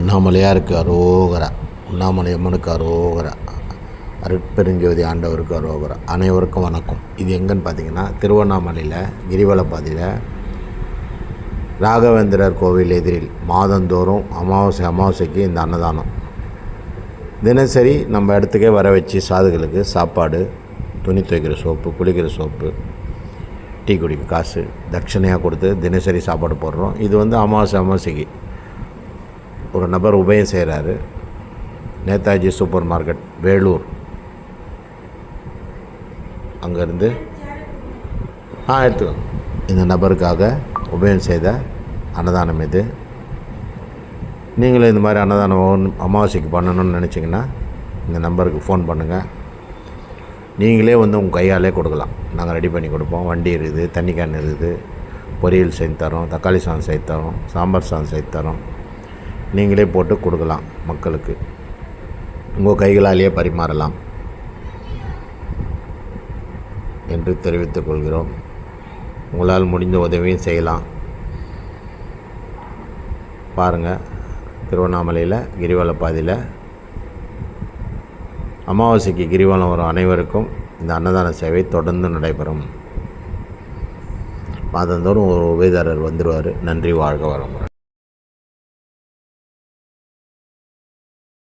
உண்ணாமலையாருக்கு அரோகரா, உண்ணாமலை அம்மனுக்கு அரோகரா, அருட்பெருஞ்சோதி ஆண்டவருக்கு அரோகரா. அனைவருக்கும் வணக்கம். இது எங்கன்னு பார்த்தீங்கன்னா திருவண்ணாமலையில் கிரிவலப்பாதையில் ராகவேந்திரர் கோவில் எதிரில் மாதந்தோறும் அமாவாசைக்கு இந்த அன்னதானம் தினசரி நம்ம இடத்துக்கே வர வச்சு சாதுகளுக்கு சாப்பாடு, துணி துவைக்கிற சோப்பு, குளிக்கிற சோப்பு, டீ குடிக்க காசு தட்சணையாக கொடுத்து தினசரி சாப்பாடு போடுறோம். இது அமாவாசைக்கு ஒரு நபர் உபயம் செய்கிறாரு. நேதாஜி சூப்பர் மார்க்கெட் வேலூர் அங்கேருந்து எடுத்துக்கோங்க. இந்த நபருக்காக உபயம் செய்த அன்னதானம் இது. நீங்களும் இந்த மாதிரி அன்னதானம் அமாவாசைக்கு பண்ணணும்னு நினச்சிங்கன்னா இந்த நம்பருக்கு ஃபோன் பண்ணுங்கள். நீங்களே உங்கள் கையாலே கொடுக்கலாம். நாங்கள் ரெடி பண்ணி கொடுப்போம். வண்டி இருக்குது, தண்ணி கேன் இருக்குது, பொரியல் செய்து தரோம், தக்காளி சாதம் செய்து தரோம், சாம்பார் சாதம் செய்து தரோம். நீங்களே போட்டு கொடுக்கலாம். மக்களுக்கு உங்கள் கைகளாலேயே பரிமாறலாம் என்று தெரிவித்துக் கொள்கிறோம். உங்களால் முடிந்த உதவியும் செய்யலாம். பாருங்கள், திருவண்ணாமலையில் கிரிவலப்பாதையில் அமாவாசைக்கு கிரிவலம் வரும் அனைவருக்கும் இந்த அன்னதான சேவை தொடர்ந்து நடைபெறும். மாதந்தோறும் ஒரு உபயதாரர் வந்துடுவார். நன்றி, வாழ்க வளமுடன்.